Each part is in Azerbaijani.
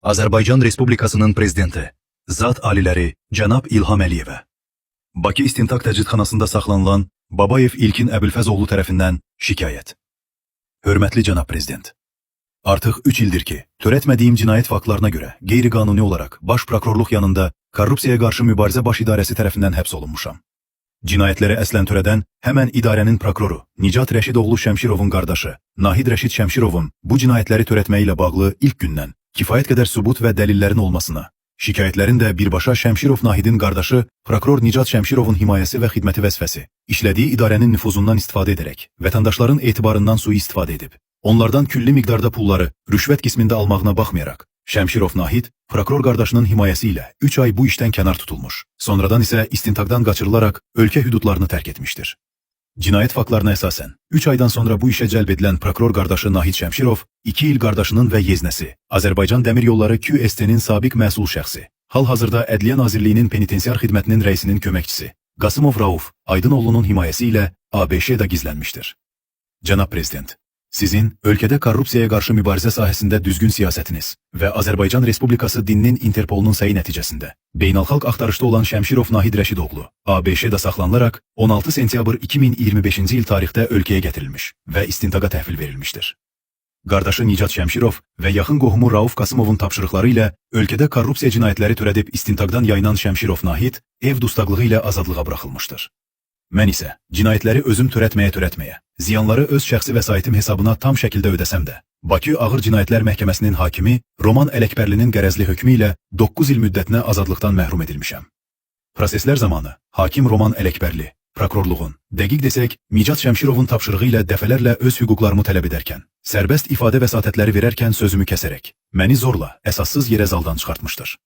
Azərbaycan Respublikasının Prezidenti, Zat Aliləri Cənab İlham Əliyevə. Bakı İstintaq Təcridxanasında saxlanılan Babayev İlkin Əbülfəzoğlu tərəfindən şikayət. Hörmətli Cənab Prezident, artıq 3 ildir ki, törətmədiyim cinayət faktlarına görə qeyri-qanuni olaraq Baş Prokurorluq yanında Korrupsiyaya qarşı mübarizə baş idarəsi tərəfindən həbs olunmuşam. Cinayətləri əslən törədən həmən idarənin prokuroru Nicat Rəşidoğlu Şəmşirovun qardaşı Nahid Rəşid Şəmşirovun bu cinayətləri törətməyi ilə bağlı ilk gündən kifayət qədər sübut və dəlillərin olmasına, şikayətlərin də birbaşa Şəmşirov Nahidin qardaşı prokuror Nicat Şəmşirovun himayəsi və xidməti vəzifəsi, işlədiyi idarənin nüfuzundan istifadə edərək, vətəndaşların etibarından sui-istifadə edib, onlardan külli miqdarda pulları rüşvət qismində almağına baxmayaraq, Şəmşirov Nahid, prokuror qardaşının himayəsi ilə 3 ay bu işdən kənar tutulmuş, sonradan isə istintaqdan qaçırılaraq ölkə hüdudlarını tərk etmişdir. Cinayət faktlarına əsasən, 3 aydan sonra bu işə cəlb edilən prokuror qardaşı Nahid Şəmşirov, 2 il qardaşının və yeznəsi, Azərbaycan Dəmir Yolları QST-nin sabiq məsul şəxsi, hal-hazırda Ədliyyə Nazirliyinin Penitensiar Xidmətinin rəisinin köməkçisi, Qasımov Rauf Aydınoğlu'nun himayəsi ilə ABŞ-da gizlənmişdir. Cənab Prezident, sizin ölkədə korrupsiyaya qarşı mübarizə sahəsində düzgün siyasətiniz və Azərbaycan Respublikası dininin Interpolunun səyi nəticəsində beynəlxalq axtarışda olan Şəmşirov Nahid Rəşidoğlu ABŞ-da saxlanılaraq 16 sentyabr 2025-ci il tarixdə ölkəyə gətirilmiş və istintaqa təhvil verilmişdir. Qardaşı Nicat Şəmşirov və yaxın qohumu Rauf Qasımovun tapşırıqları ilə ölkədə korrupsiya cinayətləri törədib istintaqdan yayınan Şəmşirov Nahid ev dustaqlığı ilə azadlığa buraxılmışdır. Mən isə cinayətləri özüm törətməyə, ziyanları öz şəxsi vəsaitim hesabına tam şəkildə ödəsəm də, Bakı Ağır Cinayətlər Məhkəməsinin hakimi Roman Ələkbərlinin qərəzli hökmü ilə 9 il müddətinə azadlıqdan məhrum edilmişəm. Proseslər zamanı hakim Roman Ələkbərli, prokurorluğun, dəqiq desək, Nicat Şəmşirovun tapşırığı ilə dəfələrlə öz hüquqlarımı tələb edərkən, sərbəst ifadə vəsatətləri verərkən sözümü kəsərək, məni zorla, əsassız yerə zaldan çıxartmışdır.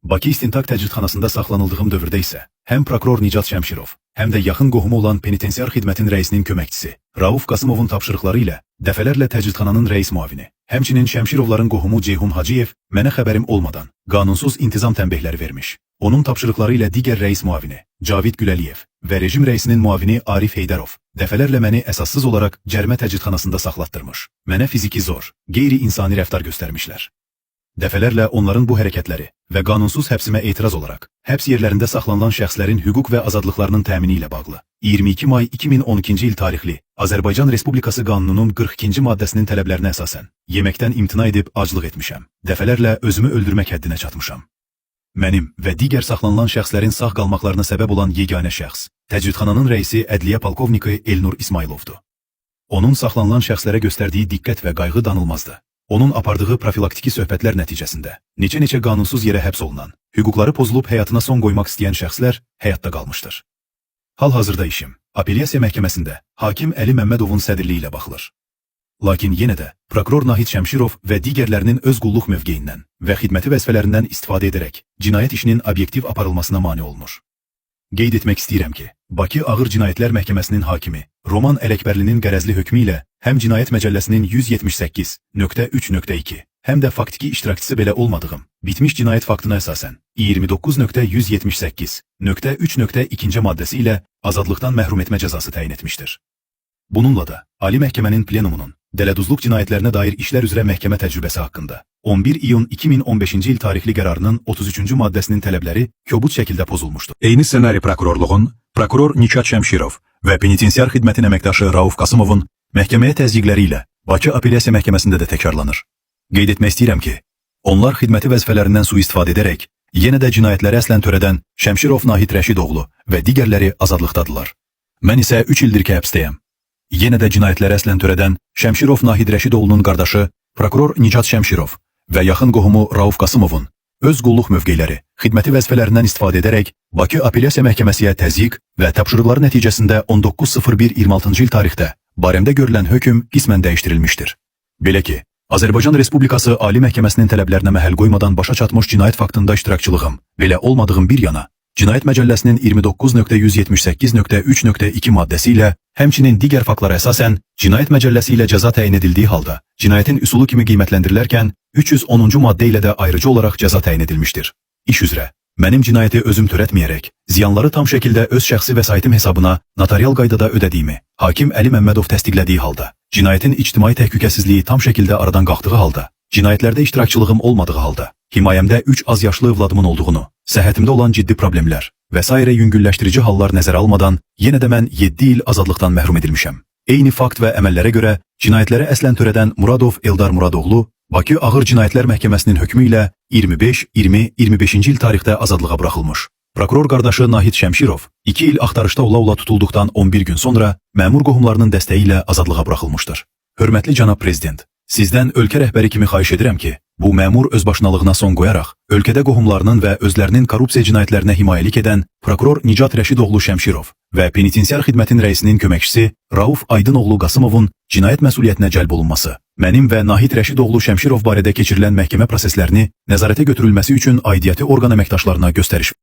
Bakı İstintaq Təcridxanasında saxlanıldığım dövrdə isə həm prokuror Nicat Şəmşirov, həm də yaxın qohumu olan Penitensiar Xidmətin rəisinin köməkçisi Rauf Qasımovun tapşırıqları ilə dəfələrlə təcridxananın rəis muavini, həmçinin Şəmşirovların qohumu Ceyhun Hacıyev mənə xəbərim olmadan qanunsuz intizam tənbihləri vermiş. Onun tapşırıqları ilə digər rəis muavini Cavid Güləliyev və rejim rəisinin muavini Arif Heydərov dəfələrlə məni əsassız olaraq cərimə təcridxanasında saxlatdırmış. Mənə fiziki zor, qeyri-insani rəftar göstərmişlər. Dəfələrlə onların bu hərəkətləri və qanunsuz həbsimə etiraz olaraq həbs yerlərində saxlanılan şəxslərin hüquq və azadlıqlarının təmini ilə bağlı 22 may 2012-ci il tarixli Azərbaycan Respublikası Qanununun 42-ci maddəsinin tələblərinə əsasən yeməkdən imtina edib aclıq etmişəm. Dəfələrlə özümü öldürmək həddinə çatmışam. Mənim və digər saxlanılan şəxslərin sağ qalmaqlarına səbəb olan yeganə şəxs təcridxananın rəisi Ədliyyə Polkovniki Elnur İsmayılovdur. Onun saxlanılan şəxslərə göstərdiyi diqqət və qayğı danılmazdı. Onun apardığı profilaktiki söhbətlər nəticəsində neçə qanunsuz yerə həbs olunan, hüquqları pozulub həyatına son qoymaq istəyən şəxslər həyatda qalmışdır. Hal-hazırda işim Apellyasiya Məhkəməsində hakim Əli Məmmədovun sədrliyi ilə baxılır. Lakin yenə də prokuror Nahid Şəmşirov və digərlərinin öz qulluq mövqeyindən və xidməti vəzifələrindən istifadə edərək cinayət işinin obyektiv aparılmasına mane olunur. Qeyd etmək istəyirəm ki, Bakı Ağır Cinayətlər Məhkəməsinin hakimi Roman Ələkbərlinin qərəzli hökmü ilə həm Cinayət Məcəlləsinin 178.3.2, həm də faktiki iştirakçısı belə olmadığım, bitmiş cinayət faktına əsasən 29.178.3.2-ci maddəsi ilə azadlıqdan məhrum etmə cəzası təyin etmişdir. Bununla da Ali Məhkəmənin plenumunun dələduzluq cinayətlərinə dair işlər üzrə məhkəmə təcrübəsi haqqında 11 iyun 2015-ci il tarixli qərarının 33-cü maddəsinin tələbləri kobud şəkildə pozulmuşdur. Eyni ssenari prokurorluğun, prokuror Nicat Şəmşirov və Penitensiar Xidmətin əməkdaşı Rauf Qasımovun məhkəməyə təzyiqləri ilə Bakı Apellyasiya Məhkəməsində də təkrarlanır. Qeyd etmək istəyirəm ki, onlar xidməti vəzifələrindən sui-istifadə edərək, yenə də cinayətləri əslən törədən Şəmşirov Nahid Rəşidoğlu və digərləri azadlıqdadırlar. Mən isə 3 ildir ki, həbsdəyəm. Yenə də cinayətləri əslən törədən Şəmşirov Nahid Rəşidoğlu'nun qardaşı prokuror Nicat Şəmşirov və yaxın qohumu Rauf Qasımovun öz qulluq mövqeləri, xidməti vəzifələrindən istifadə edərək Bakı Apellyasiya Məhkəməsiyə təzyiq və tapşırıqları nəticəsində 19.01.26-cı il tarixdə barəmdə görülən hökm qismən dəyişdirilmişdir. Belə ki, Azərbaycan Respublikası Ali Məhkəməsinin tələblərinə məhəl qoymadan başa çatmış cinayət faktında iştirakçılığım, belə olmadığım bir yana, Cinayət Məcəlləsinin 29.178.3.2 maddəsi ilə, həmçinin digər faktlara əsasən, Cinayət Məcəlləsi ilə cəza təyin edildiği halda, cinayətin üsulu kimi qiymətləndirilərkən 310-cu maddə ilə də ayrıcı olaraq cəza təyin edilmişdir. İş üzrə, mənim cinayəti özüm törətməyərək, ziyanları tam şəkildə öz şəxsi vəsaitim hesabına notarial qaydada ödədiyimi hakim Əli Məmmədov təsdiqlədiyi halda, cinayətin ictimai təhlükəsizliyi tam şəkildə aradan qalxdığı halda, cinayətlərdə iştirakçılığım olmadığı halda, himayəmdə 3 az yaşlı övladımın olduğunu, səhhətimdə olan ciddi problemlər və s. yüngülləşdirici hallar nəzərə almadan, yenə də mən 7 il azadlıqdan məhrum edilmişəm. Eyni fakt və əməllərə görə cinayətləri əslən törədən Muradov Eldar Muradoğlu Bakı Ağır Cinayətlər Məhkəməsinin hökmü ilə 25-20-25-ci il tarixdə azadlığa buraxılmış. Prokuror qardaşı Nahid Şəmşirov 2 il axtarışda ola-ola tutulduqdan 11 gün sonra məmur qohumlarının dəstəyi ilə azadlığa buraxılmışdır. Hörmətli cənab prezident, sizdən ölkə rəhbəri kimi xahiş edirəm ki, bu məmur özbaşınalığına son qoyaraq, ölkədə qohumlarının və özlərinin korrupsiya cinayətlərinə himayəlik edən prokuror Nicat Rəşidoğlu Şəmşirov və penitensiar xidmətin rəisinin köməkçisi Rauf Aydınoğlu Qasımovun cinayət məsuliyyətinə cəlb olunması, mənim və Nahid Rəşidoğlu Şəmşirov barədə keçirilən məhkəmə proseslərini nəzarətə götürülməsi üçün aidiyyəti orqan əməkdaşlarına göstəriş